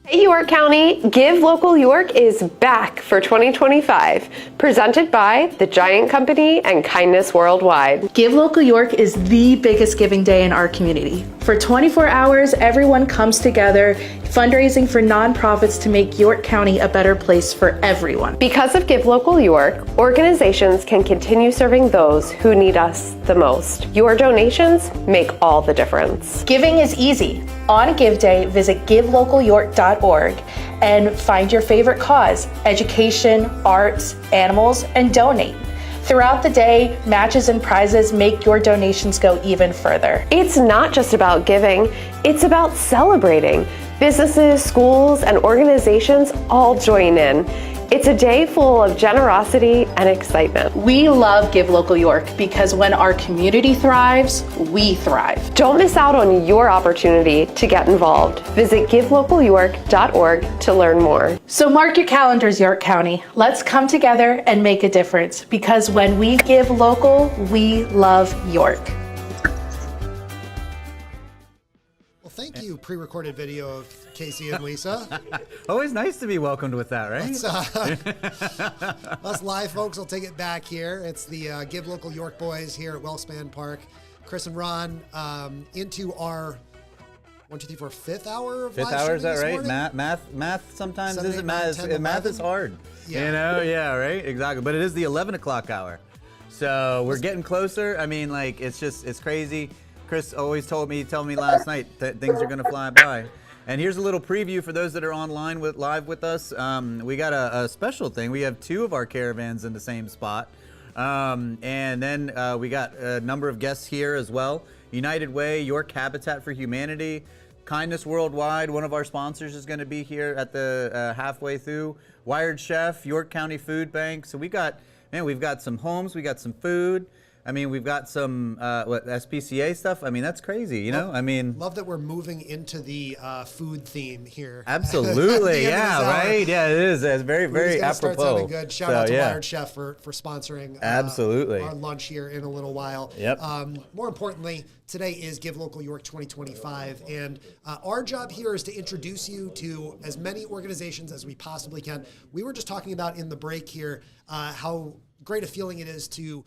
Hey York County, Give Local York is back for 2025, presented by The Giant Company and Kindness Worldwide. Give Local York is the biggest giving day in our community. For 24 hours, everyone comes together, fundraising for nonprofits to make York County a better place for everyone. Because of Give Local York, organizations can continue serving those who need us the most. Your donations make all the difference. Giving is easy. On Give Day, visit givelocalyork.org and find your favorite cause, education, arts, animals, and donate. Throughout the day, matches and prizes make your donations go even further. It's not just about giving, it's about celebrating. Businesses, schools, and organizations all join in. It's a day full of generosity and excitement. We love Give Local York because when our community thrives, we thrive. Don't miss out on your opportunity to get involved. Visit givelocalyork.org to learn more. So mark your calendars, York County. Let's come together and make a difference because when we give local, we love York. Well, thank you, pre-recorded video of Casey and Lisa. Always nice to be welcomed with that, right? Us live folks will take it back here. It's the Give Local York boys here at Wellspan Park. Chris and Ron into our 1, 2, 3, 4, fifth hour of Fifth live hour, is that streaming right? this morning? Math sometimes 7, 8, isn't 9, math. 10, Math is 11. hard. Yeah. You know, yeah, right, exactly. But it is the 11 o'clock hour, so we're getting closer. I mean, like it's crazy. Chris always told me last night that things are gonna fly by. And here's a little preview for those that are online live with us. We got a special thing. We have 2 of our caravans in the same spot. And then we got a number of guests here as well. United Way, York Habitat for Humanity, Kindness Worldwide, one of our sponsors is going to be here at the halfway through. Wired Chef, York County Food Bank. So we've got some homes, we got some food. I mean, we've got some SPCA stuff. I mean, that's crazy, you know? I mean, love that we're moving into the food theme here. Absolutely, yeah, right? Yeah, it is. It's very, very apropos. Start sounding good. Shout out to yeah. Wired Chef for sponsoring Absolutely. our lunch here in a little while. Yep. More importantly, today is Give Local York 2025, and our job here is to introduce you to as many organizations as we possibly can. We were just talking about in the break here how great a feeling it is to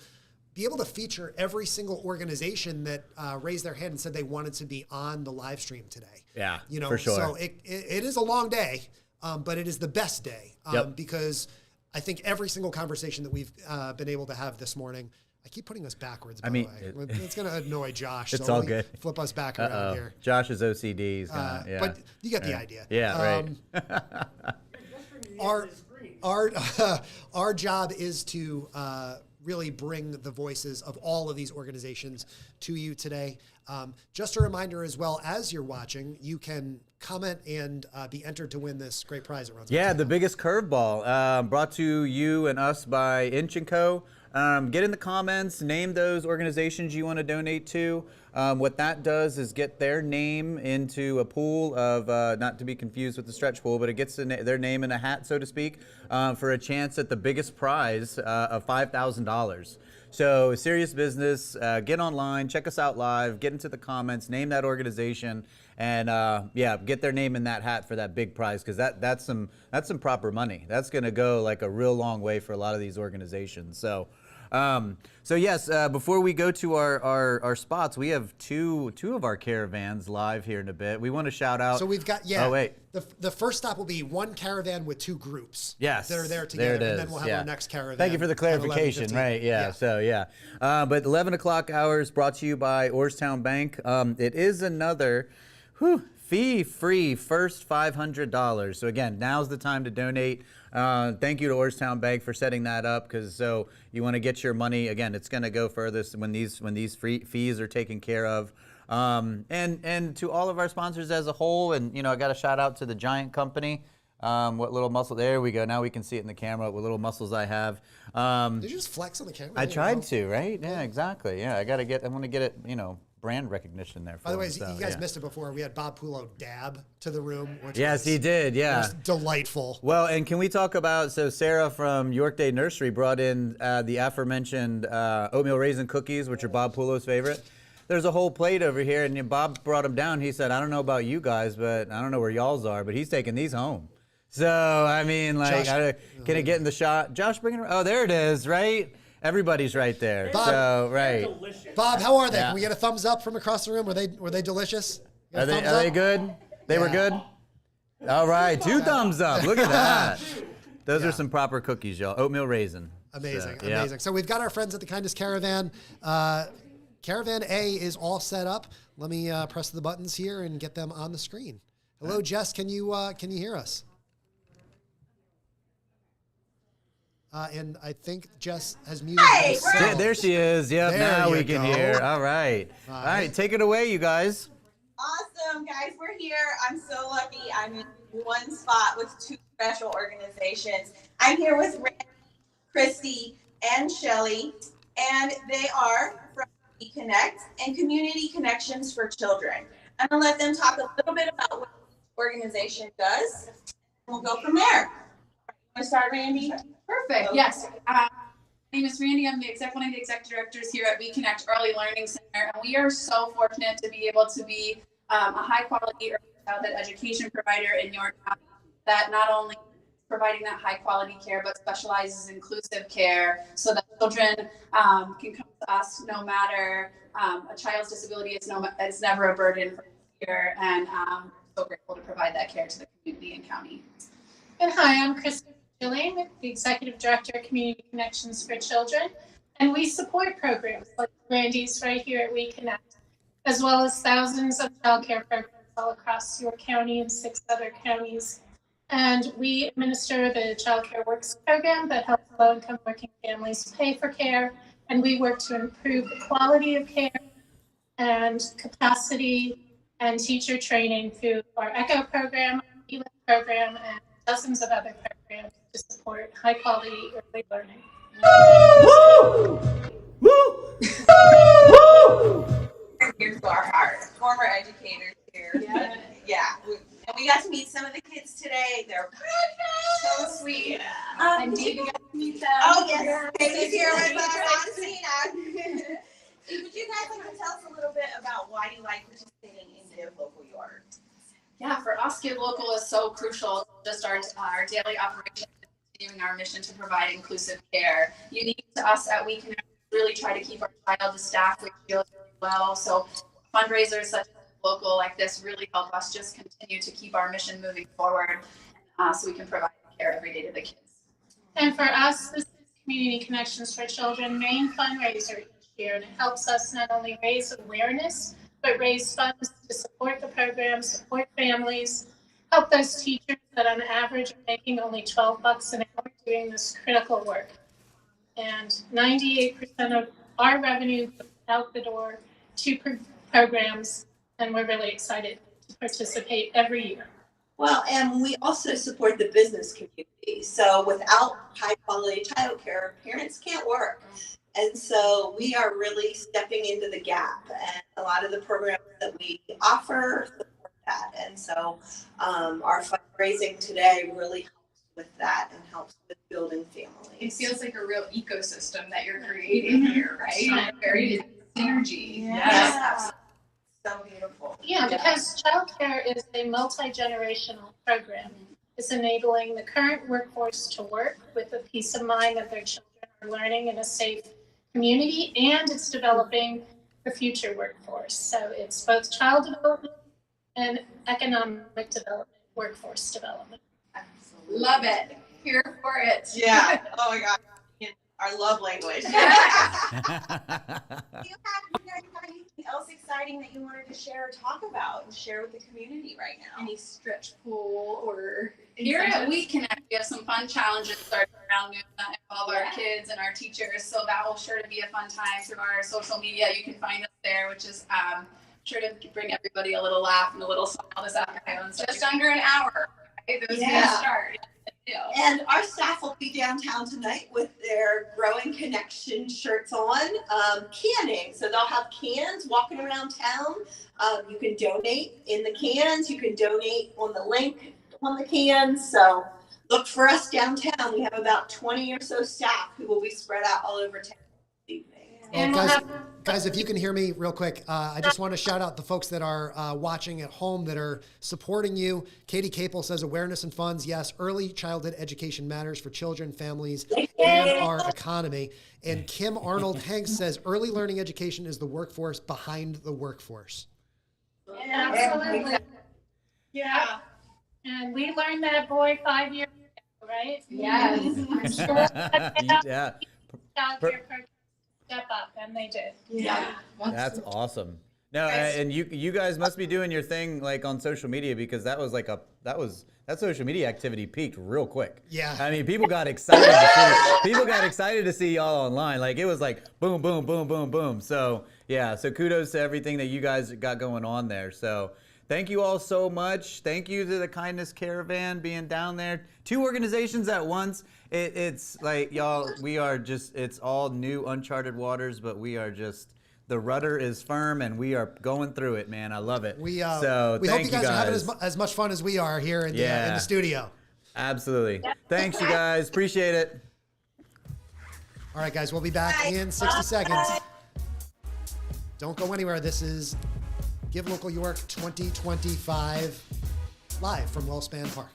be able to feature every single organization that raised their hand and said they wanted to be on the live stream today. Yeah, you know, for sure. So it is a long day, but it is the best day because I think every single conversation that we've been able to have this morning, I keep putting us backwards, by the way. It's going to annoy Josh. It's so all let me good. Flip us back around here. Josh's OCD is gonna, yeah. But you get the idea. Yeah, right. Our job is to really bring the voices of all of these organizations to you today. Just a reminder as well, as you're watching, you can comment and be entered to win this great prize that runs. Yeah, the biggest curveball brought to you and us by Inch & Co. Get in the comments, name those organizations you want to donate to. What that does is get their name into a pool of, not to be confused with the stretch pool, but it gets their name in a hat, so to speak, for a chance at the biggest prize of $5,000. So serious business, get online, check us out live, get into the comments, name that organization, and yeah, get their name in that hat for that big prize, because that's some proper money. That's going to go like a real long way for a lot of these organizations. So yes, before we go to our spots, we have two of our caravans live here in a bit. We want to shout out. So we've got, Oh, wait. The first stop will be one caravan with 2 groups. Yes. That are there together. There it is. And then we'll have our next caravan. Thank you for the clarification. Right, yeah. So, yeah. But 11 o'clock hours brought to you by Orrstown Bank. It is another fee-free first $500. So, again, now's the time to donate. Thank you to Orrstown Bank for setting that up, because so you want to get your money. Again, it's going to go furthest when these fees are taken care of. And to all of our sponsors as a whole, and I got a shout out to the Giant Company. What little muscle? There we go. Now we can see it in the camera. What little muscles I have. Did you just flex on the camera? I tried to, right? Yeah, exactly. Yeah, I want to get it. Brand recognition there. By the way, you guys missed it before. We had Bob Pulo dab to the room. Which he did. Yeah, it was delightful. Well, and can we talk about? So Sarah from York Day Nursery brought in the aforementioned oatmeal raisin cookies, which are Bob Pulo's favorite. there's a whole plate over here, and Bob brought him down. He said, I don't know about you guys, but I don't know where y'all's are, but he's taking these home. So, I mean, like, can it get in the shot? Josh, bring it around. Oh, there it is, right? Everybody's right there. Bob, so, right. Bob, how are they? Yeah. Can we get a thumbs up from across the room? Were they delicious? Are they good? They were good? All right, 2 thumbs up. Look at that. Those are some proper cookies, y'all. Oatmeal raisin. Amazing, So, amazing. So we've got our friends at the Kindness Caravan. Caravan A is all set up. Let me press the buttons here and get them on the screen. Hello, Jess. Can you hear us? And I think Jess has muted herself. Yeah, there she is. Yep, There now you we can go. hear. All right. All right, take it away, you guys. Awesome, guys. We're here. I'm so lucky. I'm in one spot with 2 special organizations. I'm here with Randy, Christy, and Shelly, and they are from Connect and Community Connections for Children. I'm going to let them talk a little bit about what the organization does, and we'll go from there. Want to start, Randy? Perfect. Yes. My name is Randy. I'm one of the executive directors here at We Connect Early Learning Center, and we are so fortunate to be able to be a high-quality early childhood education provider in York County that not only is providing that high-quality care, but specializes in inclusive care so that children can come to us no matter a child's disability is never a burden for here, and so grateful to provide that care to the community and county. And hi, I'm Christy Gilling, the Executive Director of Community Connections for Children, and we support programs like Randy's right here at We Connect, as well as thousands of childcare programs all across York County and 6 other counties. And we administer the Child Care Works program that helps low-income working families pay for care, and we work to improve the quality of care and capacity and teacher training through our ECHO program, ELIM program, and dozens of other programs to support high-quality early learning. Woo! Here's to our heart. Former educators here. Yeah. We got to meet some of the kids today. They're so sweet. And David got to meet them. Oh, yes. David's here with us. Would you guys like to tell us a little bit about why you like participating in Give Local York? Yeah, for us, Give Local is so crucial. Just our daily operation, continuing our mission to provide inclusive care. Unique to us at We Connect, really try to keep our child to staff ratios really well. So fundraisers such as Local like this really help us just continue to keep our mission moving forward, so we can provide care every day to the kids. And for us, this is Community Connections for Children main fundraiser each year, and it helps us not only raise awareness, but raise funds to support the program, support families, help those teachers that on average are making only $12 an hour doing this critical work. And 98% of our revenue goes out the door to programs, and we're really excited to participate every year. Well, and we also support the business community. So without high quality childcare, parents can't work. And so we are really stepping into the gap, and a lot of the programs that we offer support that. And so our fundraising today really helps with that and helps with building families. It feels like a real ecosystem that you're creating here, right? Very synergy. Yes. So beautiful. Yeah, because childcare is a multi-generational program. It's enabling the current workforce to work with the peace of mind that their children are learning in a safe community, and it's developing the future workforce. So it's both child development and economic development, workforce development. Absolutely. Love it. Here for it. Yeah. Oh my God. Our love language. Do you guys have anything else exciting that you wanted to share or talk about and share with the community right now? Any stretch pool or here at We Connect, we have some fun challenges starting around noon that involve our kids and our teachers. So that will sure to be a fun time through our social media. You can find us there, which is sure to bring everybody a little laugh and a little smile this afternoon. So just under an hour. Right? Those start. And our staff will be downtown tonight with their Growing Connection shirts on, canning. So they'll have cans walking around town. You can donate in the cans. You can donate on the link on the cans. So look for us downtown. We have about 20 or so staff who will be spread out all over town this evening. And we'll have Guys, if you can hear me real quick, I just want to shout out the folks that are watching at home that are supporting you. Katie Capel says awareness and funds. Yes, early childhood education matters for children, families, and our economy. And Kim Arnold Hanks says early learning education is the workforce behind the workforce. Absolutely. Yeah. And we learned that, boy, 5 years ago, right? Yes. I'm sure Yeah. child care programs step up, and they did. Yeah. That's awesome. No, and you guys must be doing your thing like on social media, because that social media activity peaked real quick. Yeah. I mean, people got excited to see y'all online. Like it was like boom, boom, boom, boom, boom. So yeah, so kudos to everything that you guys got going on there. So thank you all so much. Thank you to the Kindness Caravan being down there. 2 organizations at once. It's like y'all, it's all new uncharted waters, but we are just, the rudder is firm and we are going through it, man. I love it. We hope you guys are having as much fun as we are here in the studio. Absolutely. Thanks, you guys. Appreciate it. All right, guys, we'll be back in 60 seconds. Don't go anywhere. This is Give Local York 2025 live from Wellspan Park.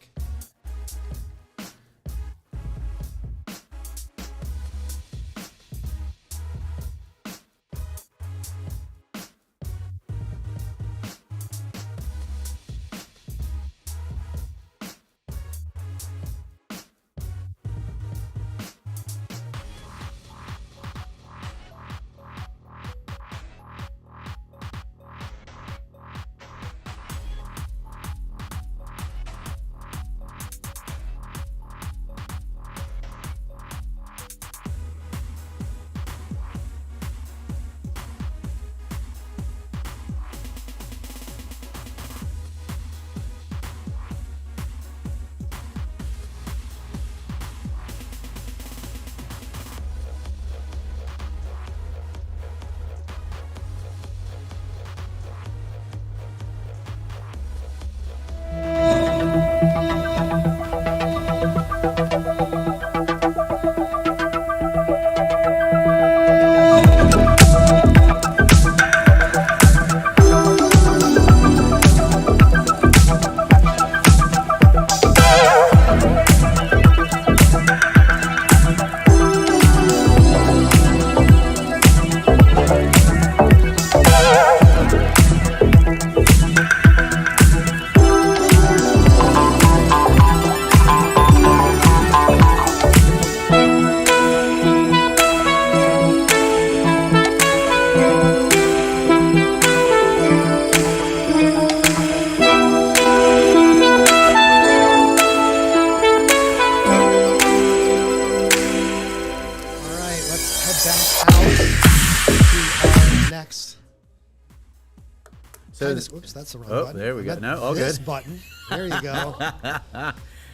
Oops, that's the wrong button. There we go. No, all this good. Button. There you go.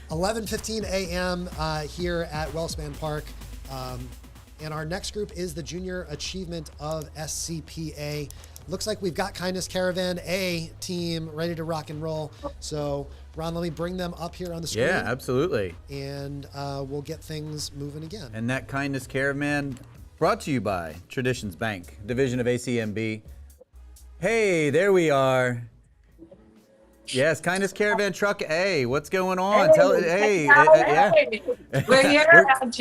11:15 a.m. Here at Wellspan Park. And our next group is the Junior Achievement of SCPA. Looks like we've got Kindness Caravan A team ready to rock and roll. So, Ron, let me bring them up here on the screen. Yeah, absolutely. And we'll get things moving again. And that Kindness Caravan brought to you by Traditions Bank, division of ACMB. Hey, there we are. Yes, Kindness Caravan Truck A. What's going on? Yeah. We're here at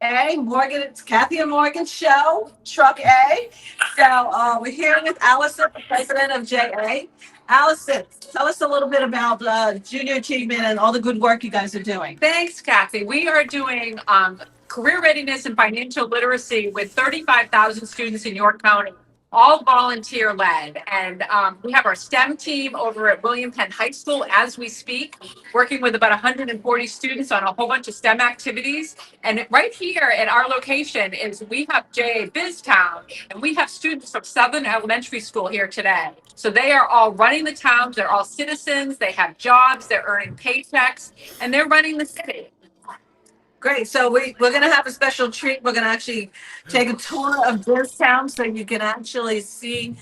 JA Morgan. It's Kathy and Morgan's show, Truck A. So we're here with Allison, the president of JA. Allison, tell us a little bit about Junior Achievement and all the good work you guys are doing. Thanks, Kathy. We are doing career readiness and financial literacy with 35,000 students in York County, all volunteer led. And we have our STEM team over at William Penn High School as we speak, working with about 140 students on a whole bunch of STEM activities. And right here at our location is we have JA BizTown, and we have students from Southern Elementary School here today. So they are all running the towns. They're all citizens. They have jobs. They're earning paychecks, and they're running the city. Great. So we're going to have a special treat. We're going to actually take a tour of BizTown so you can actually see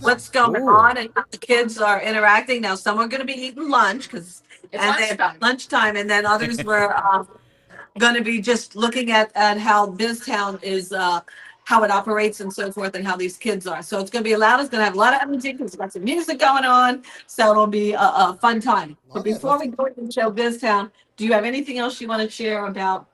what's going on and how the kids are interacting. Now, some are going to be eating lunch because lunchtime, and then others were going to be just looking at how BizTown is how it operates and so forth and how these kids are. So it's going to be loud. It's going to have a lot of energy because we've got some music going on. So it'll be a fun time. But before we go into show BizTown, do you have anything else you want to share about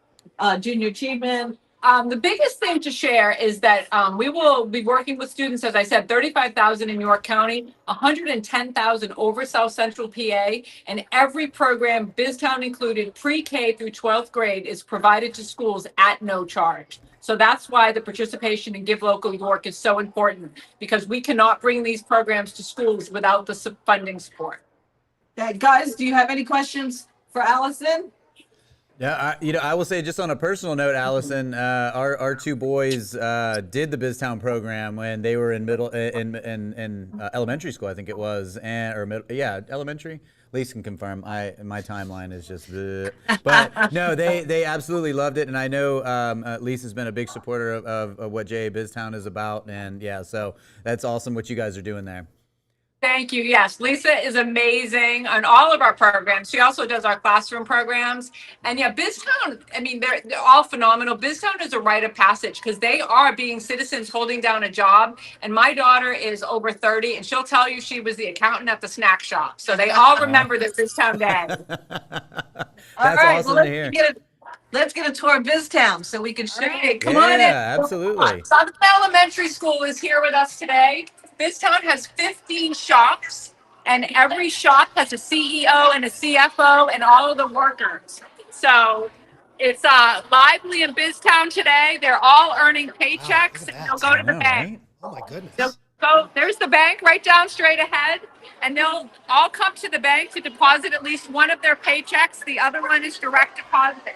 junior achievement? The biggest thing to share is that we will be working with students, as I said, 35,000 in York County, 110,000 over South Central PA, and every program, BizTown included, pre-K through 12th grade, is provided to schools at no charge. So that's why the participation in Give Local York is so important, because we cannot bring these programs to schools without the funding support. Guys, do you have any questions for Allison? Yeah, I will say just on a personal note, Allison, our two boys did the BizTown program when they were in elementary school, I think it was, elementary. Lisa can confirm. My timeline is just, but no, they absolutely loved it, and I know Lisa's been a big supporter of what JA BizTown is about, and yeah, so that's awesome what you guys are doing there. Thank you. Yes, Lisa is amazing on all of our programs. She also does our classroom programs. And yeah, BizTown, I mean, they're all phenomenal. BizTown is a rite of passage because they are being citizens holding down a job. And my daughter is over 30, and she'll tell you she was the accountant at the snack shop. So they all remember this BizTown day. All right, awesome well, to hear. Let's get a tour of BizTown so we can show you. Come on in. Yeah, absolutely. Southern Elementary School is here with us today. BizTown has 15 shops, and every shop has a CEO and a CFO and all of the workers. So it's lively in BizTown today. They're all earning paychecks, and they'll go to the bank. Right? Oh my goodness. There's the bank right down straight ahead, and they'll all come to the bank to deposit at least one of their paychecks. The other one is direct deposit.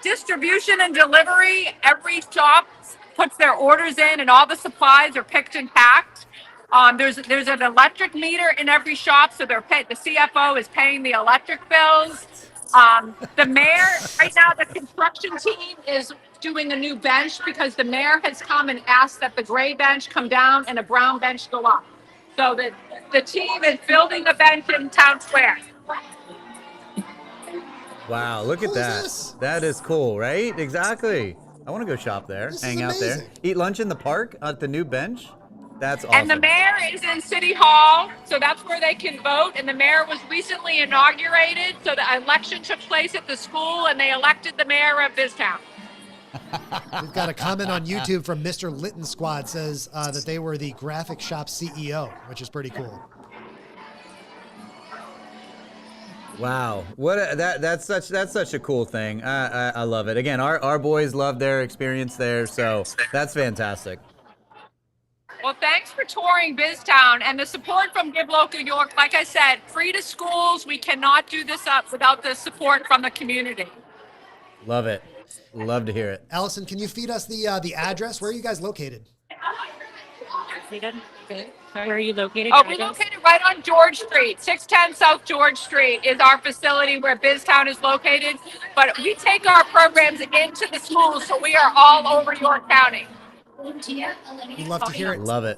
Distribution and delivery, every shop puts their orders in, and all the supplies are picked and packed. There's an electric meter in every shop, so the CFO is paying the electric bills. The mayor, right now, the construction team is doing a new bench because the mayor has come and asked that the gray bench come down and a brown bench go up. So the team is building a bench in Town Square. Wow, look at that. That is cool, right? Exactly. I want to go shop there, hang out there, eat lunch in the park at the new bench. That's awesome. And the mayor is in City Hall, so that's where they can vote. And the mayor was recently inaugurated, so the election took place at the school, and they elected the mayor of BizTown. We've got a comment on YouTube from Mr. Litton Squad says that they were the graphic shop CEO, which is pretty cool. Wow, that's such a cool thing. I love it. Again, our boys love their experience there, so that's fantastic. Well, thanks for touring BizTown and the support from Give Local York. Like I said, free to schools. We cannot do this up without the support from the community. Love it. Love to hear it. Allison, can you feed us the address? Where are you guys located? Where are you located? Oh, we're located right on George Street. 610 South George Street is our facility where BizTown is located. But we take our programs into the schools, so we are all over York County. We'd love to hear it. Love it.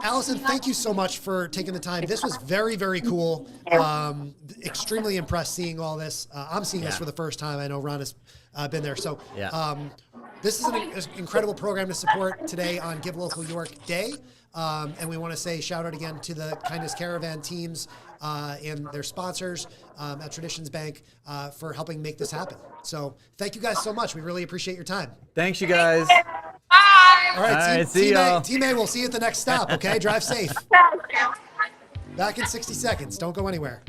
Allison, thank you so much for taking the time. This was very, very cool. Extremely impressed seeing all this. I'm seeing this for the first time. I know Ron has been there. So this is an incredible program to support today on Give Local York Day. And we want to say shout out again to the Kindness Caravan teams and their sponsors at Traditions Bank for helping make this happen. So thank you guys so much. We really appreciate your time. Thanks, you guys. All right, see y'all. Team A, we'll see you at the next stop, okay? Drive safe. Back in 60 seconds. Don't go anywhere.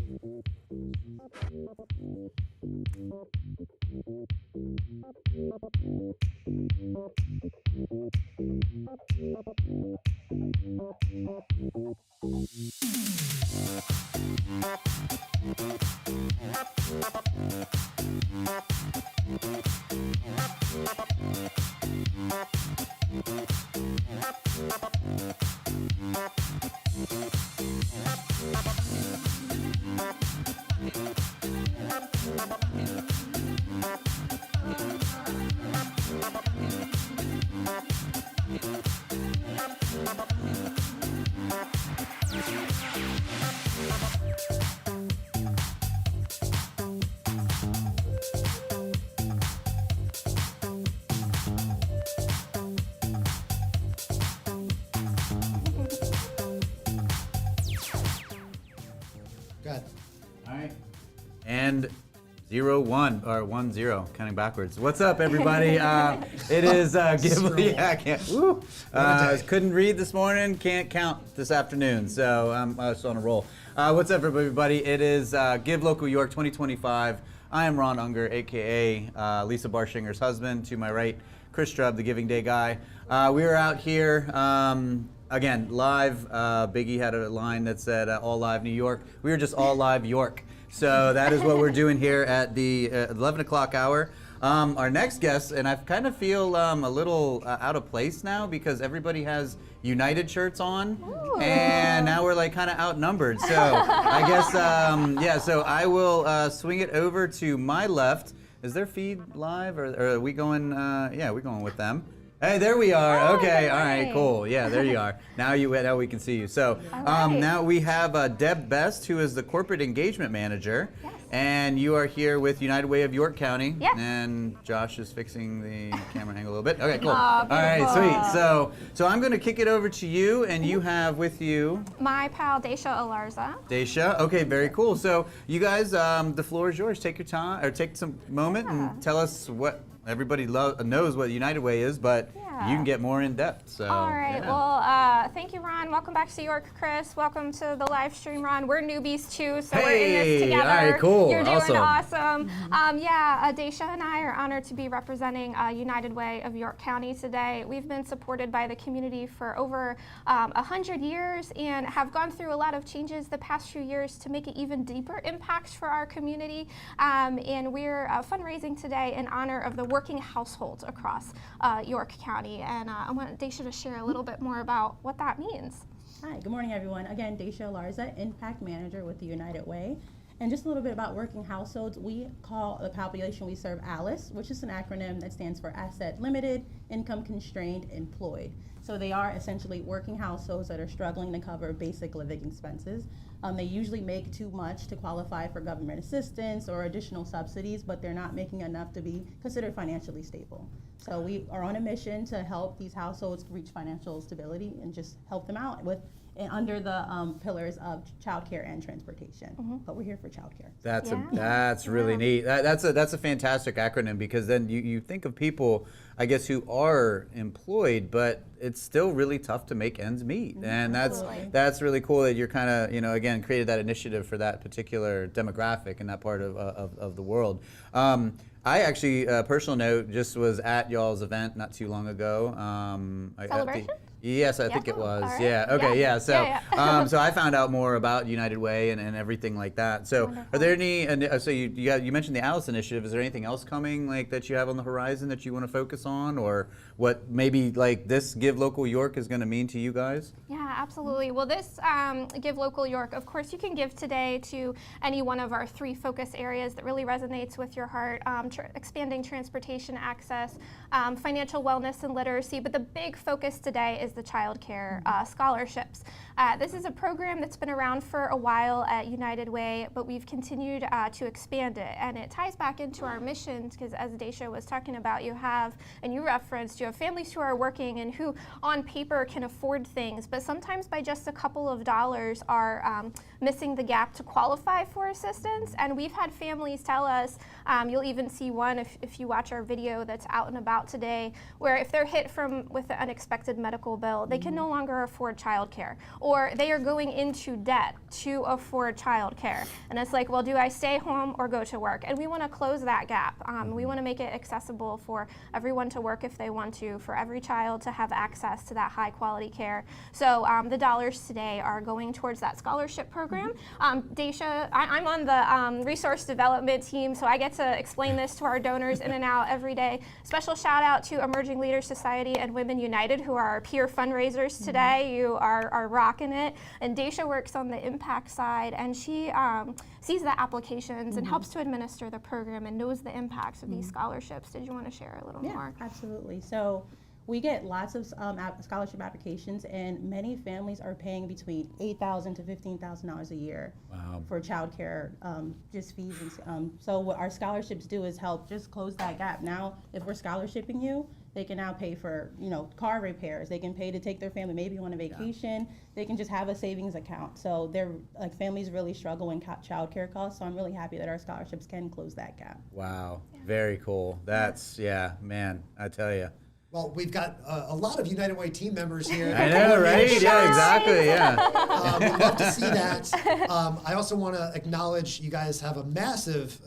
and 01 or 10, counting backwards. What's up, everybody? It is Give. Yeah, I can't. Woo. Couldn't read this morning. Can't count this afternoon. So I'm just on a roll. What's up, everybody? It is Give Local York 2025. I am Ron Unger, aka Lisa Barshinger's husband. To my right, Chris Strubb, the Giving Day guy. We are out here. Again, live. Biggie had a line that said all live New York. We are just all live York. So that is what we're doing here at the 11 o'clock hour. Our next guest, and I kind of feel a little out of place now because everybody has United shirts on. Ooh. And now we're like kind of outnumbered. So I guess, yeah, so I will swing it over to my left. Is their feed live or are we going, yeah, we're going with them. Hey, there we are. Oh, okay, all right, cool. Yeah, there you are. Now we can see you. So now we have Deb Best, who is the corporate engagement manager, and you are here with United Way of York County. Yes. And Josh is fixing the camera angle a little bit. Okay, cool. All right, sweet. So I'm going to kick it over to you, and you have with you my pal Daisha Alarza. Daisha. Okay, very cool. So you guys, the floor is yours. Take your time, or take some moment, and tell us what. Everybody knows what United Way is, but you can get more in depth. So. All right. Yeah. Well, thank you, Ron. Welcome back to York, Chris. Welcome to the live stream, Ron. We're newbies too, so we're in this together. All right, cool. You're doing awesome. Daisha and I are honored to be representing United Way of York County today. We've been supported by the community for over 100 years and have gone through a lot of changes the past few years to make it even deeper impacts for our community. And we're fundraising today in honor of the working households across York County. And I want Daisha to share a little bit more about what that means. Hi, good morning, everyone. Again, Daisha Larza, Impact Manager with the United Way. And just a little bit about working households. We call the population we serve ALICE, which is an acronym that stands for Asset Limited, Income Constrained, Employed. So they are essentially working households that are struggling to cover basic living expenses. They usually make too much to qualify for government assistance or additional subsidies, but they're not making enough to be considered financially stable. So we are on a mission to help these households reach financial stability and just help them out with under the pillars of childcare and transportation. But we're here for childcare. That's really neat. That's a fantastic acronym because then you think of people, I guess, who are employed, but it's still really tough to make ends meet. And that's really cool that you're kind of, again, created that initiative for that particular demographic in that part of the world. I actually, personal note, just was at y'all's event not too long ago. Celebration? Yes, I think it was. Right. Yeah. Okay. Yeah. So, so I found out more about United Way and everything like that. So, are there any? So you mentioned the ALICE initiative. Is there anything else coming like that you have on the horizon that you want to focus on, or what maybe like this Give Local York is going to mean to you guys? Yeah, absolutely. Well, this Give Local York, of course, you can give today to any one of our 3 focus areas that really resonates with your heart: expanding transportation access, financial wellness, and literacy. But the big focus today is the child care scholarships. This is a program that's been around for a while at United Way, but we've continued to expand it. And it ties back into our mission because, as Daisha was talking about, you have families who are working and who on paper can afford things, but sometimes by just a couple of dollars are missing the gap to qualify for assistance. And we've had families tell us, you'll even see one if you watch our video that's out and about today, where if they're hit with an unexpected medical bill, they can no longer afford childcare, or they are going into debt to afford childcare. And it's like, well, do I stay home or go to work? And we want to close that gap. We want to make it accessible for everyone to work if they want to, for every child to have access to that high quality care. So the dollars today are going towards that scholarship program. Daisha, I'm on the resource development team, so I get to explain this to our donors in and out every day. Special shout out to Emerging Leaders Society and Women United, who are our peer fundraisers today. You are rocking it. And Daisha works on the impact side, and she sees the applications and helps to administer the program and knows the impacts of these scholarships. Did you want to share a little more? Absolutely. So we get lots of scholarship applications, and many families are paying between $8,000 to $15,000 a year for childcare, just fees. So what our scholarships do is help just close that gap. Now, if we're scholarshiping you, They can now pay for, car repairs. They can pay to take their family maybe on a vacation. They can just have a savings account. So they're like, families really struggle in childcare costs. So I'm really happy that our scholarships can close that gap. Wow, very cool. That's, man, I tell you. Well, we've got a lot of United Way team members here. I know, right? Yeah, exactly, yeah. We'd love to see that. I also want to acknowledge you guys have a massive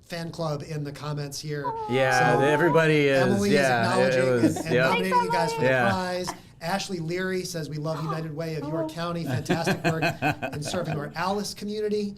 fan club in the comments here. Yeah, So Emily is acknowledging and nominating you guys for the Yeah. prize. Ashley Leary says, we love United Way of York County. Fantastic work in serving our Alice community.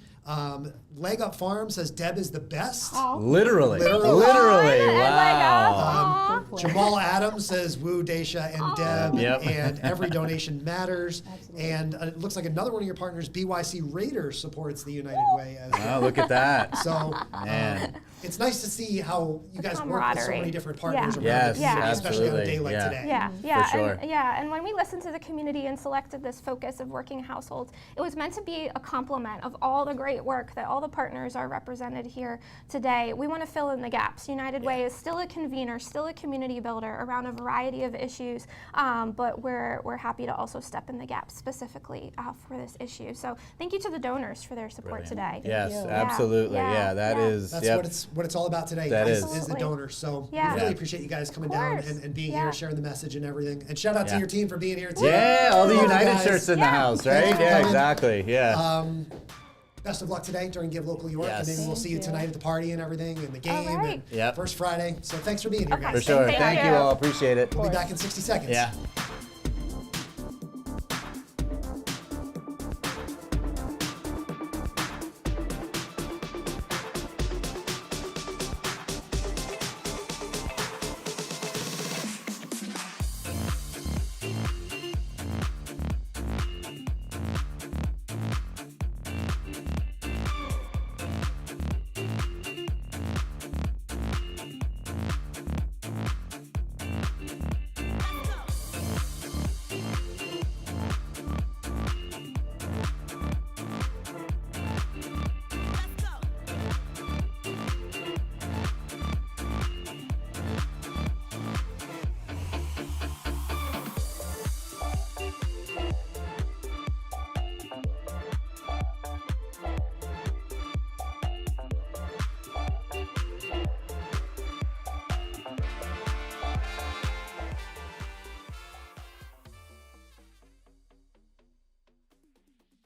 Leg Up Farm says, Deb is the best. Literally. Literally. Wow. Jamal Adams says, woo, Daisha and Deb. Yep. And every donation matters. And it looks like another one of your partners, BYC Raiders, supports the United Way. As Oh, look at that. So Man. it's nice to see how you guys work with so many different partners around Yes, the community, especially on a absolutely. day like Yeah. today. Yeah, For sure. and when we listened to the community and selected this focus of working households, it was meant to be a complement of all the great work that all the partners are represented here today. We want to fill in the gaps. United Way is still a convener, still a community builder around a variety of issues, but we're happy to also step in the gaps specifically for this issue. So thank you to the donors for their support today. Yes, absolutely. Yeah, that is. That's what it's all about today. That is is. the donors. So Yeah. we really appreciate you guys coming down and being here, sharing the message and everything. And shout out to Yeah. your team for being here too. Yeah, all the Love you United guys. shirts in the house, right? Thanks for Yeah, coming. exactly. Yeah. Best of luck today during Give Local York, Yes. and maybe we'll see you tonight at the party and everything, and the game, right. and Yep. first Friday. So thanks for being here, Okay. guys. For sure. Thank Thank you you. all. Appreciate it. We'll be back in 60 seconds. Yeah.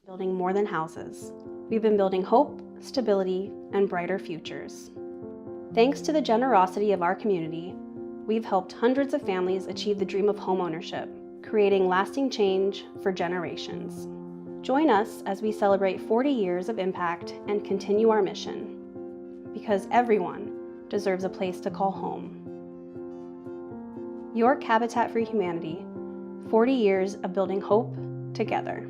Building more than houses. We've been building hope, stability, and brighter futures. Thanks to the generosity of our community, we've helped hundreds of families achieve the dream of homeownership, creating lasting change for generations. Join us as we celebrate 40 years of impact and continue our mission, because everyone deserves a place to call home. York Habitat for Humanity, 40 years of building hope together.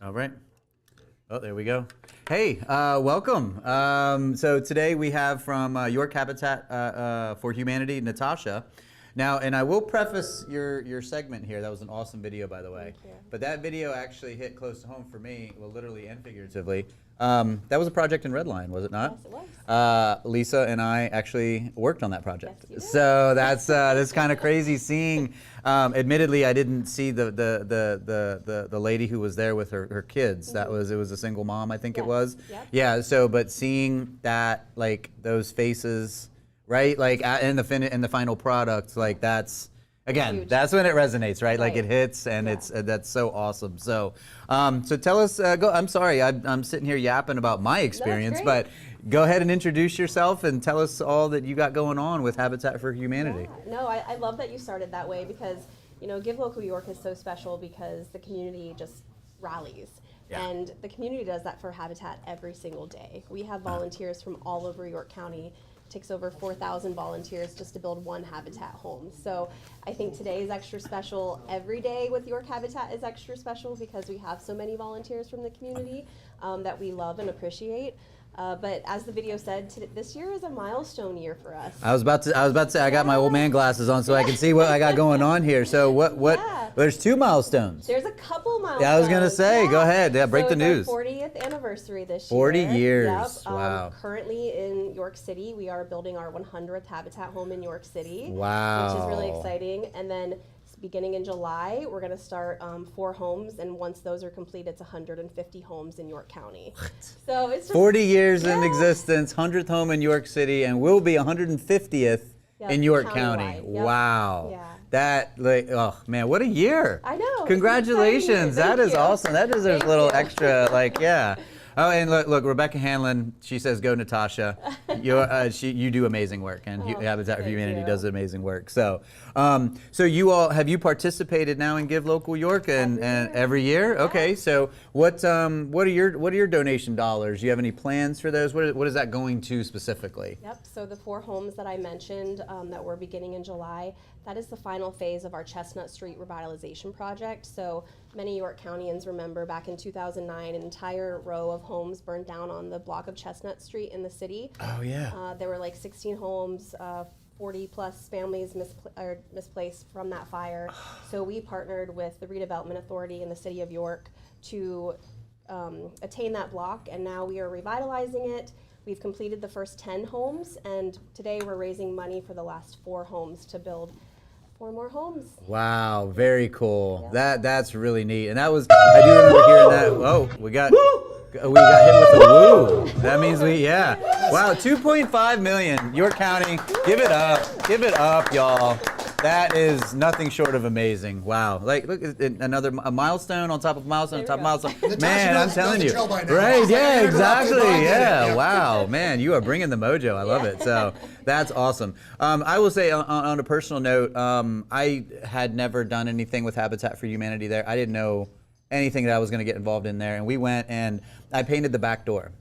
All right. Oh, there we go. Hey, welcome. So today we have from York Habitat for Humanity, Natasha. Now, and I will preface your segment here. That was an awesome video, by the way. Thank you. But that video actually hit close to home for me, well, literally and figuratively. That was a project in Redline, was it not? Yes, it was. Lisa and I actually worked on that project. Yes, you did. So that's kind of crazy seeing. Admittedly, I didn't see the lady who was there with her kids. Mm-hmm. It was a single mom, I think it Yes. was. Yep. Yeah. So, but seeing that, like those faces, right? Like in the final product, like that's. Again, Huge. that's when it resonates, right? Like it Right. hits, and Yeah. it's that's so awesome. So, so tell us. I'm sorry, I'm sitting here yapping about my experience, great. but go ahead and introduce yourself and tell us all that you got going on with Habitat for Humanity. Yeah. No, I love that you started that way because, Give Local York is so special because the community just rallies. Yeah. And the community does that for Habitat every single day. We have volunteers from all over York County. It takes over 4,000 volunteers just to build one Habitat home. So I think today is extra special. Every day with York Habitat is extra special because we have so many volunteers from the community that we love and appreciate. But as the video said, this year is a milestone year for us. I was about to say I got my old man glasses on so I can see what I got going on here. So what? There's 2 milestones. There's a couple milestones. Yeah, I was gonna say, go ahead. Yeah, break the news. Our 40th anniversary this 40 year. years. Yep. Wow. Currently in York City, we are building our 100th Habitat home in York City. Wow. Which is really exciting. And then beginning in July, we're going to start 4 homes, and once those are complete, it's 150 homes in York County. So it's just, 40 years in existence, 100th home in York City, and we'll be 150th in York County. Yep. Wow. Yeah. That, like, oh man, what a year. I know. Congratulations. That is awesome. That deserves a little you. extra, like, yeah. Oh, and look, Rebecca Hanlon, she says, go Natasha. You do amazing work, and Habitat for Humanity does amazing work. So, so you all, have you participated now in Give Local York and every year? Okay, so what are your donation dollars? Do you have any plans for those? What is that going to specifically? Yep, so the 4 homes that I mentioned that we're beginning in July, that is the final phase of our Chestnut Street revitalization project. So many York Countyans remember back in 2009, an entire row of homes burned down on the block of Chestnut Street in the city. Oh yeah. There were like 16 homes, 40 plus families misplaced from that fire. So we partnered with the Redevelopment Authority in the city of York to attain that block, and now we are revitalizing it. We've completed the first 10 homes, and today we're raising money for the last 4 homes to build 4 more homes. Wow, very cool. Yep. That's really neat. And that was, I do remember hearing that. Oh, we got hit with a woo. That means yeah. Wow, 2.5 million, York County. Give it up, y'all. That is nothing short of amazing. Wow, like look, a milestone on top of milestone on top of milestone. Man, I'm telling you, right? Yeah, exactly. Yeah, wow, man, you are bringing the mojo. I love it. So that's awesome. I will say on a personal note, I had never done anything with Habitat for Humanity there. I didn't know anything that I was going to get involved in there, and we went and I painted the back door.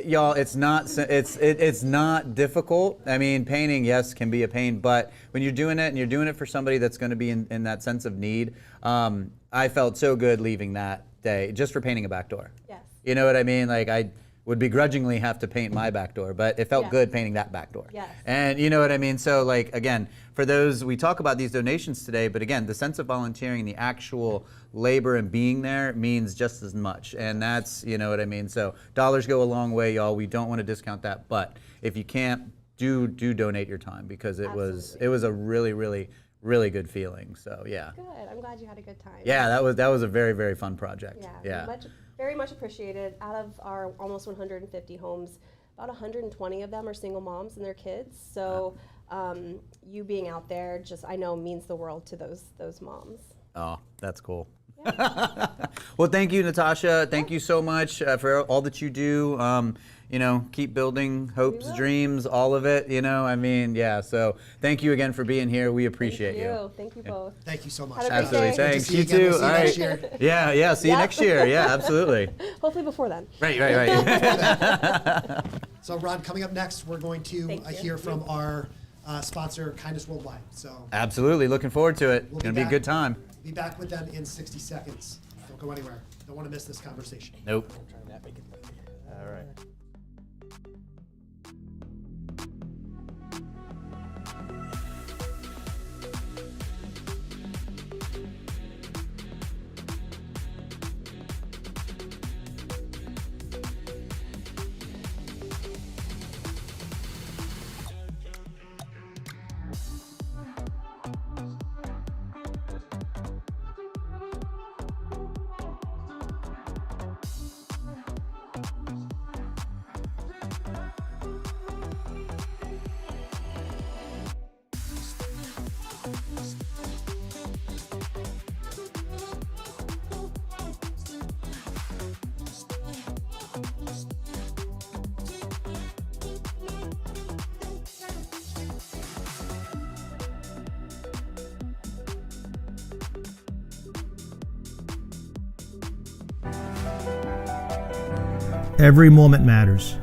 Y'all, it's not difficult. I mean, painting, yes, can be a pain, but when you're doing it and you're doing it for somebody that's going to be in that sense of need, I felt so good leaving that day just for painting a back door. Yes. You know what I mean? Like I would begrudgingly have to paint my back door, but it felt good painting that back door. Yes. And you know what I mean? So like, again, for those, we talk about these donations today, but again, the sense of volunteering, the actual labor and being there means just as much. And that's, you know what I mean? So dollars go a long way, y'all. We don't want to discount that, but if you can't, do donate your time, because it was a really, really, really good feeling. So yeah. Good. I'm glad you had a good time. Yeah, that was a very, very fun project. Yeah. Very much appreciated. Out of our almost 150 homes, about 120 of them are single moms and their kids. So you being out there I know means the world to those moms. Oh, that's cool. Yeah. Well, thank you, Natasha. Thank you so much for all that you do. You know, keep building hopes, dreams, all of it. You know, I mean, yeah. So thank you again for being here. We appreciate you. Thank you both. Thank you so much. Absolutely. Thanks. You too. We'll see all you right. next year. Yeah. See you next year. Yeah, absolutely. Hopefully before then. Right. So, Ron, coming up next, we're going to hear from our sponsor, Kindness Worldwide. So absolutely. Looking forward to it. It's going to be a good time. Be back with them in 60 seconds. Don't go anywhere. Don't want to miss this conversation. Nope. All right. Every moment matters.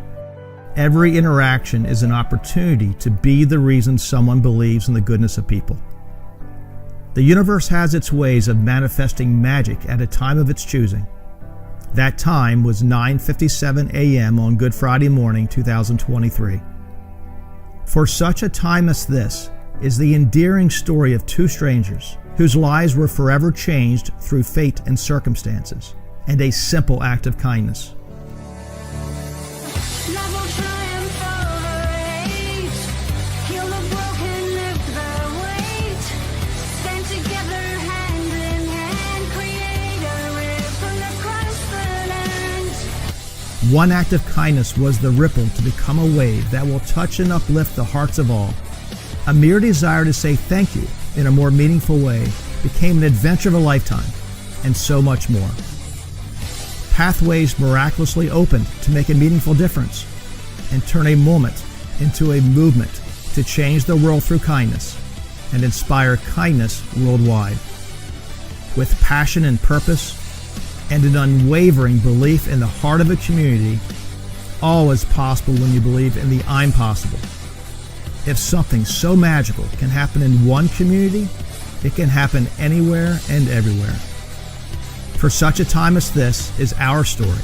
Every interaction is an opportunity to be the reason someone believes in the goodness of people. The universe has its ways of manifesting magic at a time of its choosing. That time was 9:57 a.m. on Good Friday morning, 2023. For such a time as this is the endearing story of two strangers whose lives were forever changed through fate and circumstances, and a simple act of kindness. One act of kindness was the ripple to become a wave that will touch and uplift the hearts of all. A mere desire to say thank you in a more meaningful way became an adventure of a lifetime, and so much more. Pathways miraculously opened to make a meaningful difference and turn a moment into a movement to change the world through kindness and inspire kindness worldwide. With passion and purpose, and an unwavering belief in the heart of a community, all is possible when you believe in the I'm possible. If something so magical can happen in one community, it can happen anywhere and everywhere. For such a time as this is our story.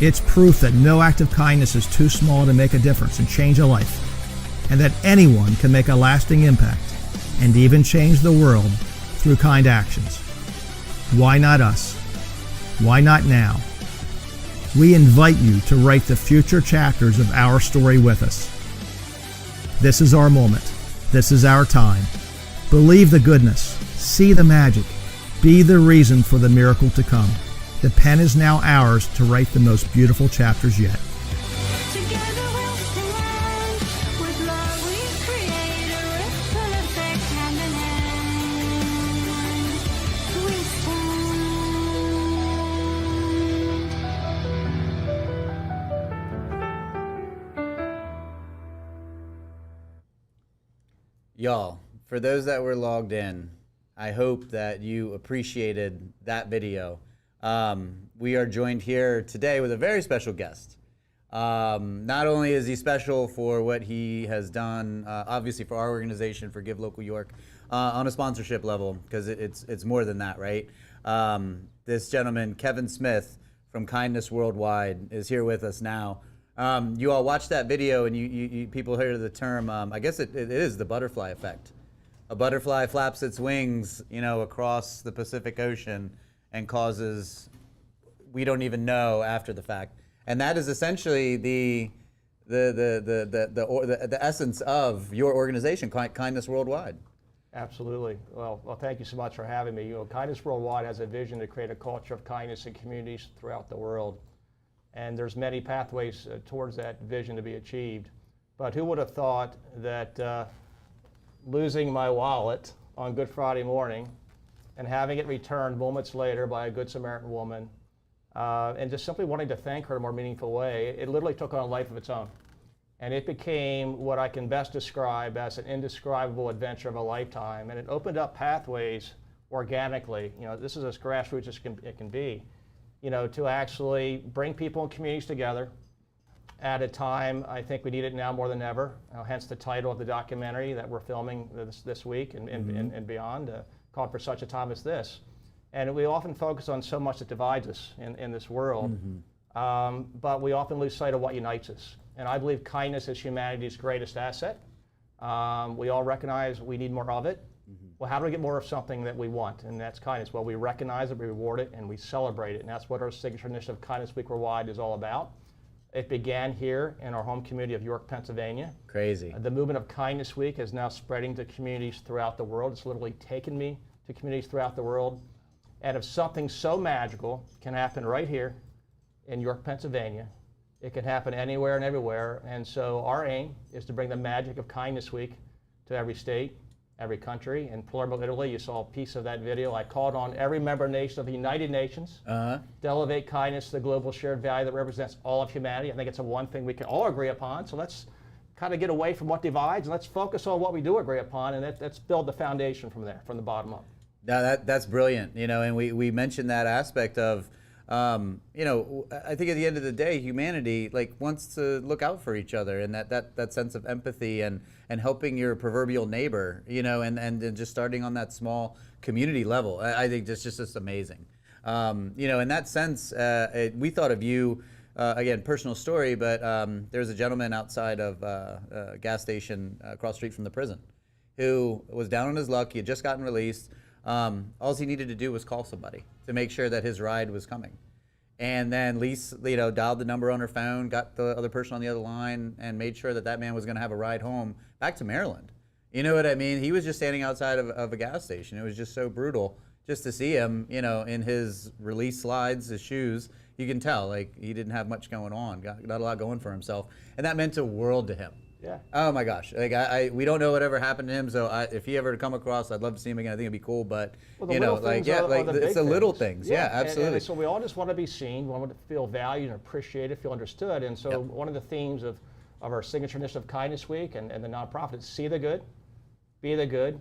It's proof that no act of kindness is too small to make a difference and change a life, and that anyone can make a lasting impact and even change the world through kind actions. Why not us? Why not now? We invite you to write the future chapters of our story with us. This is our moment. This is our time. Believe the goodness. See the magic. Be the reason for the miracle to come. The pen is now ours to write the most beautiful chapters yet. Y'all, for those that were logged in, I hope that you appreciated that video. We are joined here today with a very special guest. Not only is he special for what he has done, obviously for our organization, for Give Local York, on a sponsorship level, because it's more than that, right? This gentleman, Kevin Smith from Kindness Worldwide, is here with us now. You all watched that video, and you people heard the term. I guess it is the butterfly effect. A butterfly flaps its wings, across the Pacific Ocean, and causes we don't even know after the fact. And that is essentially the essence of your organization, Kindness Worldwide. Absolutely. Well, thank you so much for having me. Kindness Worldwide has a vision to create a culture of kindness in communities throughout the world. And there's many pathways towards that vision to be achieved. But who would have thought that losing my wallet on Good Friday morning and having it returned moments later by a Good Samaritan woman, and just simply wanting to thank her in a more meaningful way, it literally took on a life of its own. And it became what I can best describe as an indescribable adventure of a lifetime. And it opened up pathways organically. This is as grassroots as it can be. To actually bring people and communities together at a time I think we need it now more than ever, hence the title of the documentary that we're filming this week and beyond, called For Such a Time as This. And we often focus on so much that divides us in this world, but we often lose sight of what unites us. And I believe kindness is humanity's greatest asset. We all recognize we need more of it. Well, how do we get more of something that we want? And that's kindness. Well, we recognize it, we reward it, and we celebrate it. And that's what our signature initiative, Kindness Week Worldwide, is all about. It began here in our home community of York, Pennsylvania. Crazy. The movement of Kindness Week is now spreading to communities throughout the world. It's literally taken me to communities throughout the world. And if something so magical can happen right here in York, Pennsylvania, it can happen anywhere and everywhere. And so our aim is to bring the magic of Kindness Week to every state, every country. In Palermo, Italy, you saw a piece of that video. I called on every member nation of the United Nations to elevate kindness to the global shared value that represents all of humanity. I think it's the one thing we can all agree upon. So let's kind of get away from what divides and let's focus on what we do agree upon, and let's build the foundation from there, from the bottom up. Now that's brilliant, and we mentioned that aspect of, I think at the end of the day, humanity wants to look out for each other, and that sense of empathy and helping your proverbial neighbor, and just starting on that small community level. I think that's just amazing. You know, in that sense, we thought of you, again, personal story, but there's a gentleman outside of a gas station across the street from the prison who was down on his luck. He had just gotten released. All he needed to do was call somebody to make sure that his ride was coming. And then Lise, you know, dialed the number on her phone, got the other person on the other line, and made sure that that man was going to have a ride home back to Maryland. You know what I mean? He was just standing outside of a gas station. It was just so brutal just to see him, you know, in his release slides, his shoes. You can tell, like, he didn't have much going on, got a lot going for himself. And that meant a world to him. Yeah. Oh my gosh! Like we don't know whatever happened to him. So if he ever come across, I'd love to see him again. I think it'd be cool. But you know, like it's the little things. Yeah, absolutely. And so we all just want to be seen. We want to feel valued and appreciated, feel understood. And so one of the themes of our signature initiative, Kindness Week, and the nonprofit is see the good, be the good,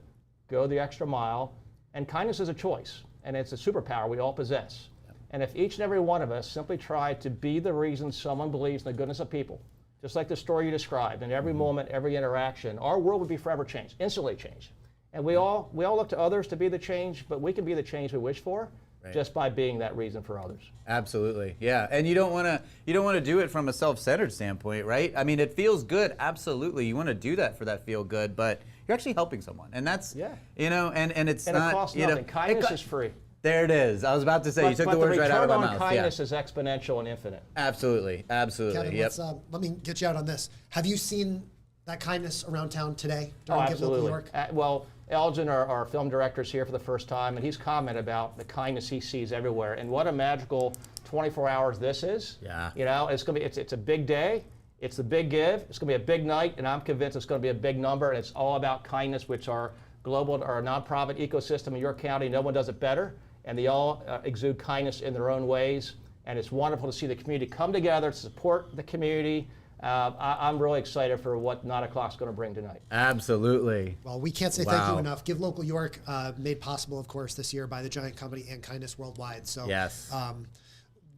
go the extra mile. And kindness is a choice, and it's a superpower we all possess. And if each and every one of us simply try to be the reason someone believes in the goodness of people, just like the story you described, in every moment, every interaction, our world would be forever changed, instantly changed. And we all look to others to be the change, but we can be the change we wish for just by being that reason for others. Absolutely, yeah. And you don't want to do it from a self-centered standpoint, right? I mean, it feels good, absolutely. You want to do that for that feel good, but you're actually helping someone, and that's you know, and it's and not it costs you nothing. know, Kindness is free. There it is. I was about to say, you took the words right out of my mouth. But kindness is exponential and infinite. Absolutely, absolutely. Kevin, let me get you out on this. Have you seen that kindness around town today during Give Local York? Well, Elgin, our film director, is here for the first time, and he's commented about the kindness he sees everywhere, and what a magical 24 hours this is. Yeah. You know, it's gonna be it's a big day. It's the big give. It's gonna be a big night, and I'm convinced it's gonna be a big number. And it's all about kindness, which our global, our nonprofit ecosystem in York County, no one does it better. And they all exude kindness in their own ways. And it's wonderful to see the community come together to support the community. I'm really excited for what 9 o'clock is going to bring tonight. Absolutely. Well, we can't say thank you enough. Give Local York, made possible, of course, this year by the Giant Company and Kindness Worldwide. So yes.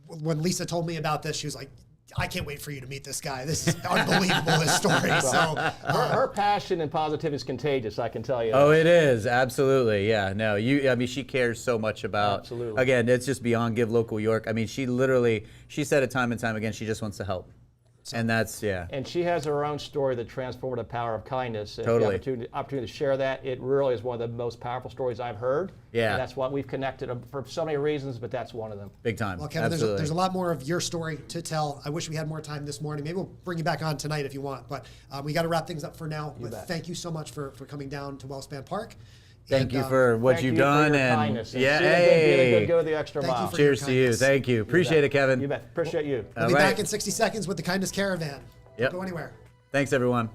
When Lisa told me about this, she was like, I can't wait for you to meet this guy. This is unbelievable, this story. So her passion and positivity is contagious, I can tell you. Oh, it is. Absolutely. Yeah. No, I mean, she cares so much about, absolutely. Again, it's just beyond Give Local York. I mean, she said it time and time again, she just wants to help. And that's, And she has her own story, the transformative power of kindness. And totally. If you have the opportunity to share that, it really is one of the most powerful stories I've heard. Yeah. And that's why we've connected for so many reasons, but that's one of them. Big time. Well, Kevin, there's a lot more of your story to tell. I wish we had more time this morning. Maybe we'll bring you back on tonight if you want. But we got to wrap things up for now. But thank you so much for coming down to Wellspan Park. Thank you for what you've done, and hey, go the extra mile. Cheers to you. Thank you. Appreciate it, Kevin. You bet. Appreciate you. We'll be back in 60 seconds with the Kindness Caravan. Yep. Don't go anywhere. Thanks, everyone.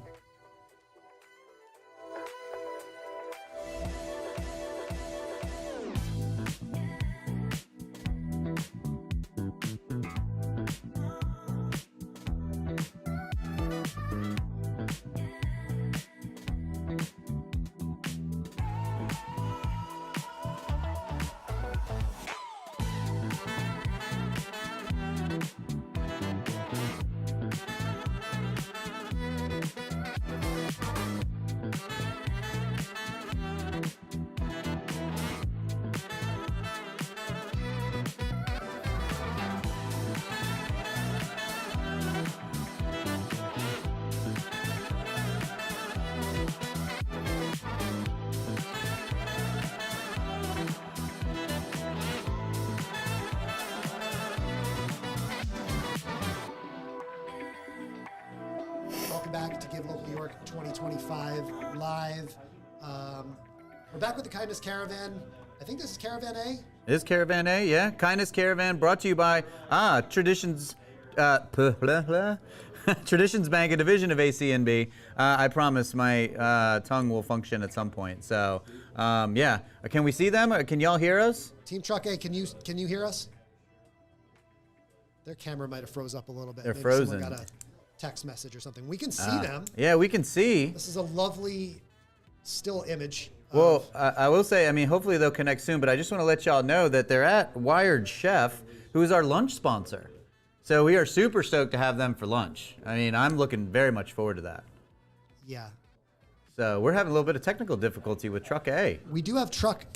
Back to Give Local York 2025 live. We're back with the Kindness Caravan. I think this is Caravan A. It is Caravan A, yeah. Kindness Caravan brought to you by Traditions Traditions Bank, a division of ACNB. I promise my tongue will function at some point. So, yeah. Can we see them? Can y'all hear us? Team Truck A, can you hear us? Their camera might have froze up a little bit. They're Maybe frozen. Someone got a text message or something. We can see them. Yeah, we can see. This is a lovely still image. Well, I will say, I mean, hopefully they'll connect soon, but I just want to let y'all know that they're at Wired Chef, who is our lunch sponsor. So we are super stoked to have them for lunch. I mean, I'm looking very much forward to that. Yeah. So we're having a little bit of technical difficulty with Truck A. We do have Truck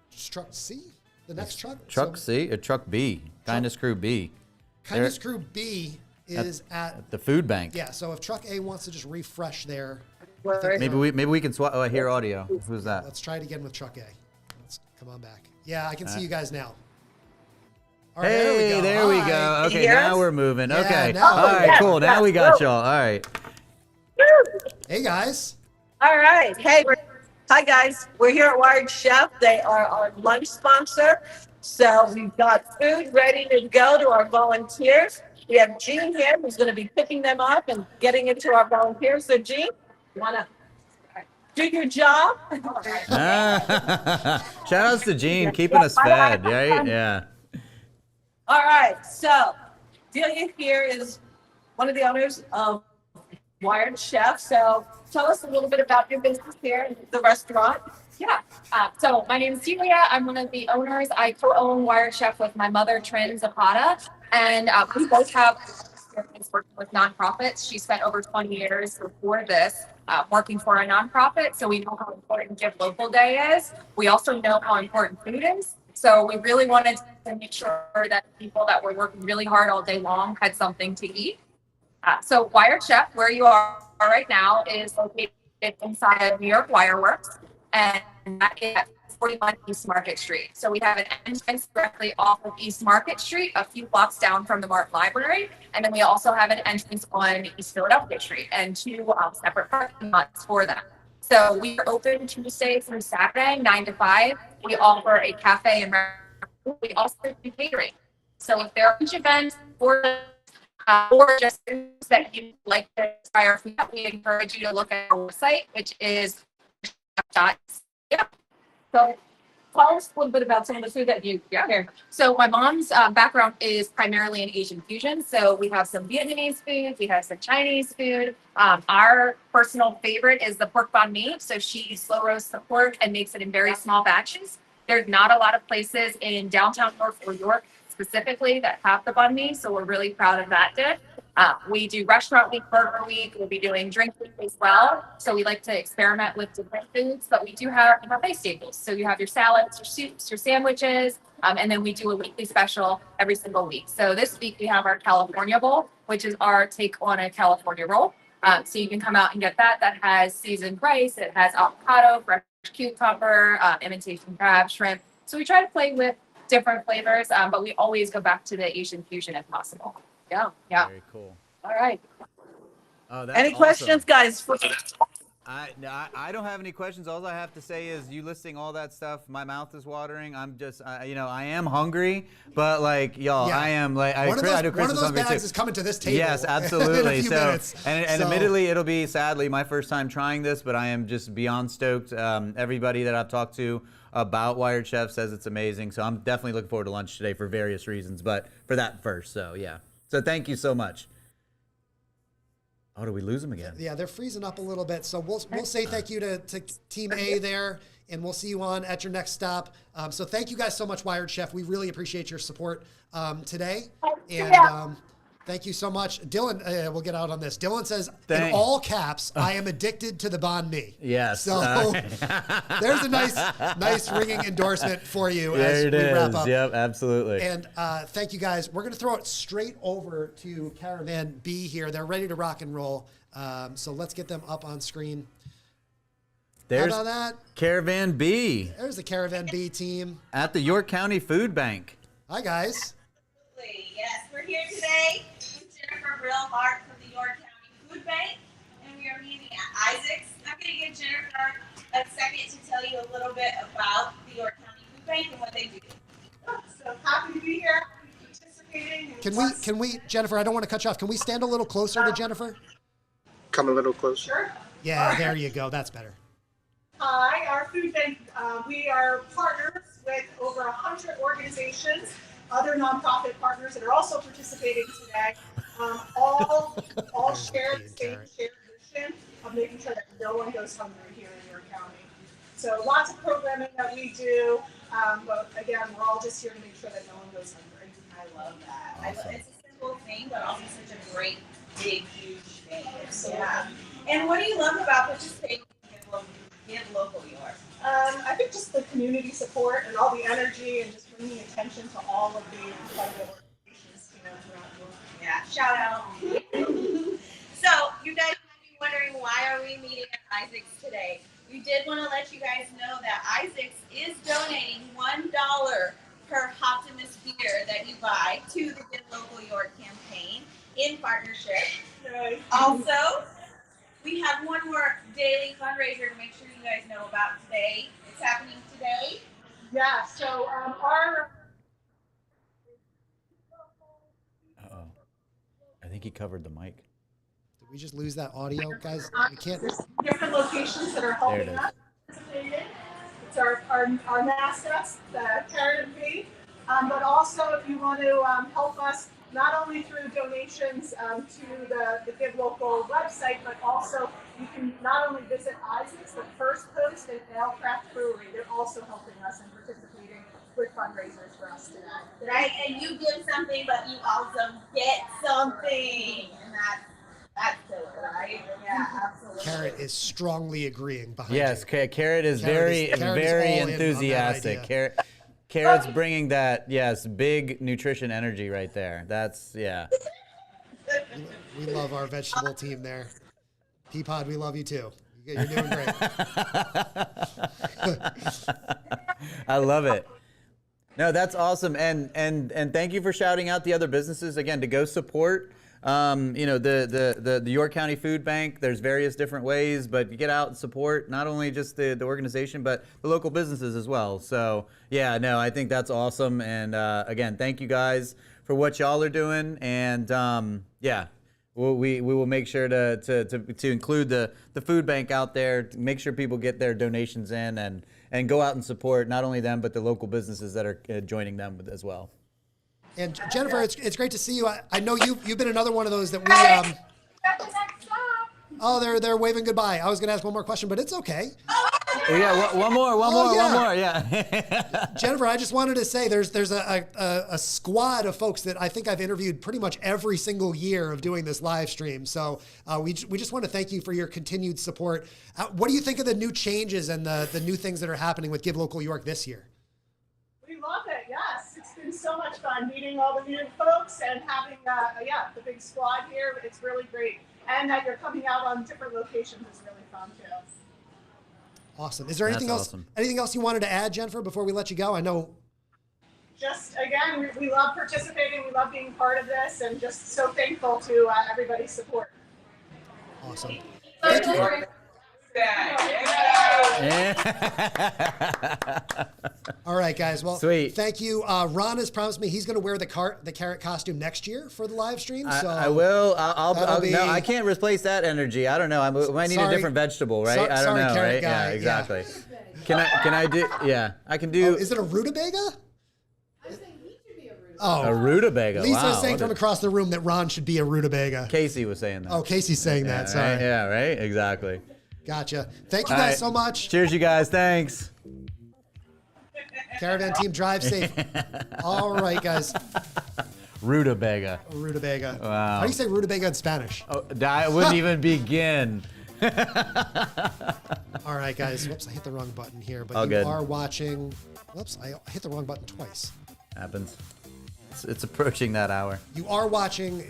C? The next truck? Truck C or Truck B? Kindness Crew B. Kindness Crew B is at the food bank. Yeah, so if Truck A wants to just refresh there. Maybe we can swap. Oh, I hear audio. Who's that? Let's try it again with Truck A. Let's come on back. Yeah, I can see you guys now. All right, hey, there we go. Okay, now we're moving. Yeah, okay. now. All right, cool. Now we got y'all. All right. Hey, guys. All right. Hey, hi, guys. We're here at Wired Chef. They are our lunch sponsor. So we've got food ready to go to our volunteers. We have Jean here who's going to be picking them up and getting it to our volunteers. So, Jean, you want to do your job? Shout outs to Jean, keeping us fed, right? Yeah. All right. So, Delia here is one of the owners of Wired Chef. So, tell us a little bit about your business here in the restaurant. Yeah. So my name is Delia. I'm one of the owners. I co-own Wired Chef with my mother, Trin Zapata, and we both have experience working with nonprofits. She spent over 20 years before this working for a nonprofit, so we know how important Give Local Day is. We also know how important food is. So we really wanted to make sure that people that were working really hard all day long had something to eat. So Wired Chef, where you are right now, is located inside of New York Wireworks, and that is at 41 East Market Street. So we have an entrance directly off of East Market Street, a few blocks down from the Martin Library, and then we also have an entrance on East Philadelphia Street and two separate parking lots for that. So we are open Tuesday through Saturday, 9 to 5. We offer a cafe and restaurant. We also do catering. So if there are events or just things that you'd like to try our food, we encourage you to look at our website, which is yeah. So tell us a little bit about some of the food that you got here. So my mom's background is primarily in Asian fusion. So we have some Vietnamese food, we have some Chinese food. Our personal favorite is the pork banh mi. So she slow roasts the pork and makes it in very small batches. There's not a lot of places in downtown York or York specifically that have the banh mi, so we're really proud of that dish. We do restaurant week, burger week. We'll be doing drink week as well. So we like to experiment with different foods, but we do have buffet staples. So you have your salads, your soups, your sandwiches, and then we do a weekly special every single week. So this week we have our California Bowl, which is our take on a California roll. So you can come out and get that. That has seasoned rice. It has avocado, fresh cucumber, imitation crab, shrimp. So we try to play with different flavors, but we always go back to the Asian fusion if possible. Yeah. Very cool. All right. Oh, that's Any awesome. questions, guys? I don't have any questions. All I have to say is you listing all that stuff, my mouth is watering. I'm just, I am hungry, but like, y'all, Yeah. I am like, One of Chris those hungry bags too. is coming to this table. Yes, in absolutely. a few minutes. And So- admittedly, it'll be sadly my first time trying this, but I am just beyond stoked. Everybody that I've talked to about Wired Chef says it's amazing. So I'm definitely looking forward to lunch today for various reasons, but for that first. So yeah. So thank you so much. Oh, do we lose them again? Yeah, they're freezing up a little bit. So we'll say thank you to Team A there, and we'll see you on at your next stop. So thank you guys so much, Wired Chef. We really appreciate your support today. And thank you so much. Dylan, we'll get out on this. Dylan says, in all caps, I am addicted to the banh mi. Yes. So there's a nice ringing endorsement for you as There we it wrap is. up. Yep, absolutely. And thank you guys. We're going to throw it straight over to Caravan B here. They're ready to rock and roll. So let's get them up on screen. There's How about that? Caravan B. There's the Caravan B team. At the York County Food Bank. Hi, guys. Yes, we're here today with Jennifer Brillhart from the York County Food Bank, and we are meeting at Isaac's. I'm going to give Jennifer a second to tell you a little bit about the York County Food Bank and what they do. So happy to be here, participating. Can we, Jennifer, I don't want to cut you off. Can we stand a little closer to Jennifer? Come a little closer. Sure. Yeah, there you go. That's better. Hi, our food bank, we are partners with over 100 organizations, other nonprofit partners that are also participating today. All share the same shared mission of making sure that no one goes hungry here in York County. So lots of programming that we do, but again, we're all just here to make sure that no one goes hungry. I love that. Awesome. It's a simple thing, but also such a great, big, huge thing. Yeah. And what do you love about participating in Give Local York? I think just the community support and all the energy and just bringing attention to all of the incredible organizations, throughout the world. Yeah, shout out. So, you guys might be wondering, why are we meeting at Isaac's today? We did want to let you guys know that Isaac's is donating $1 per Optimus beer that you buy to the Give Local York campaign in partnership. Right. Also, we have one more daily fundraiser to make sure you guys know about today. It's happening today. Yeah, so our... Uh-oh. I think he covered the mic. Did we just lose that audio, guys? We can't. There's different locations that are helping us participate in. It's our mascots, the Carrot and Pea, but also if you want to help us, not only through donations to the Give Local website, but also you can not only visit Isaac's, but First Post and Alecraft Brewery. They're also helping us and participating with fundraisers for us today. Right, and you give something, but you also get something, and that's killer, right? Yeah, absolutely. Carrot is strongly agreeing behind Yes, you. Carrot is Carrot is very all in on that enthusiastic. idea. Carrot's bringing that, yes, big nutrition energy right there. That's, yeah. We love our vegetable team there. Peapod, we love you too. You're doing great. I love it. No, that's awesome, and thank you for shouting out the other businesses again to go support. The York County Food Bank. There's various different ways, but you get out and support not only just the organization, but the local businesses as well. So yeah, no, I think that's awesome. And again, thank you guys for what y'all are doing. And yeah, we will make sure to include the food bank out there, to make sure people get their donations in and go out and support not only them, but the local businesses that are joining them as well. And Jennifer, it's great to see you. I know you've been another one of those that we. Oh, they're waving goodbye. I was going to ask one more question, but it's okay. Oh, yeah, one more. Yeah. Jennifer, I just wanted to say there's a squad of folks that I think I've interviewed pretty much every single year of doing this live stream. So we just want to thank you for your continued support. What do you think of the new changes and the new things that are happening with Give Local York this year? We love it, yes. It's been so much fun meeting all the new folks and having the big squad here. It's really great. And that you're coming out on different locations is really fun too. Awesome. Is there anything else? Awesome. Anything else you wanted to add, Jennifer, before we let you go? I know. Just again, we love participating. We love being part of this, and just so thankful to everybody's support. Awesome. Thank you. All right, guys. Well, sweet. Thank you. Ron has promised me he's going to wear the carrot costume next year for the live stream. So I will. No, I can't replace that energy. I don't know. I might need a different vegetable, right? I don't know, right? Guy. Yeah, exactly. Yeah. Can I do? Yeah, I can do. Oh, is it a rutabaga? A rutabaga. Lisa wow. saying from across the room that Ron should be a rutabaga. Casey was saying that. Oh, Casey's saying that. Sorry. Right? Yeah, right? Exactly. Gotcha. Thank you guys so much. Cheers, you guys. Thanks. Caravan team, drive safe. All right, guys. Rutabaga. Rutabaga. Wow. How do you say rutabaga in Spanish? Oh, I wouldn't even begin. All right, guys. Whoops, I hit the wrong button here. But All you good. are watching. Whoops, I hit the wrong button twice. Happens. It's approaching that hour. You are watching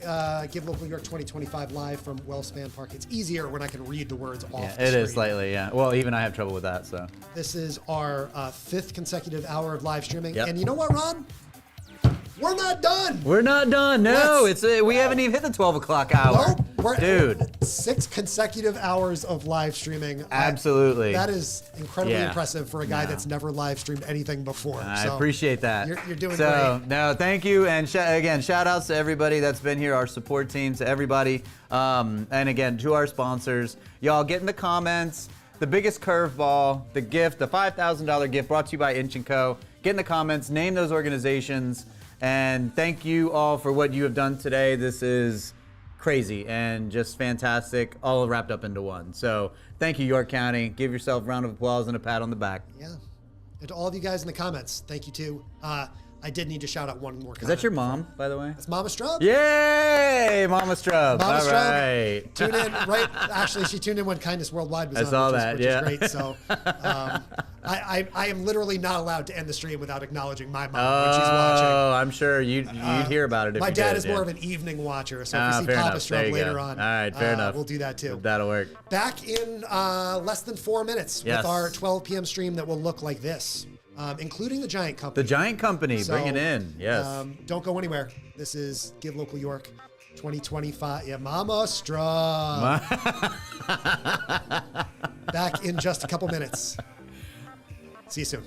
Give Local York 2025 live from Wellspan Park. It's easier when I can read the words off the Yeah, screen. it is slightly, yeah. Well, even I have trouble with that, so. This is our 5th consecutive hour of live streaming. Yep. And you know what, Ron? We're not done. We're not done. No, we haven't even hit the 12 o'clock hour. Nope. Dude. 6 consecutive hours of live streaming. Absolutely. That is incredibly impressive for a guy that's never live streamed anything before. I appreciate that. You're doing great. No, thank you. And again, shout outs to everybody that's been here, our support team, to everybody. And again, to our sponsors. Y'all get in the comments. The biggest curveball, the gift, the $5,000 gift brought to you by Inch & Co. Get in the comments, name those organizations. And thank you all for what you have done today. This is crazy and just fantastic, all wrapped up into one. So thank you, York County. Give yourself a round of applause and a pat on the back. Yeah. And to all of you guys in the comments, thank you too. I did need to shout out one more comment. Is that your mom, by the way? It's Mama Strub. Yay, Mama Strub. Mama All Strub. Right. Tune in, right? Actually, she tuned in when Kindness Worldwide was I on, saw which that, is yeah. great. So I am literally not allowed to end the stream without acknowledging my mom when she's watching. Oh, I'm sure you'd hear about it if my you dad did, is more of an evening watcher, so if we see fair Papa enough. Strub There you later go. on, All right, fair enough. we'll do that too. That'll work. Back in less than 4 minutes Yes. with our 12 p.m. stream that will look like this, including the Giant Company. The Giant Company, bring it in. Yes. Don't go anywhere. This is Give Local York 2025. Yeah, Mama Strub. Back in just a couple minutes. See you soon.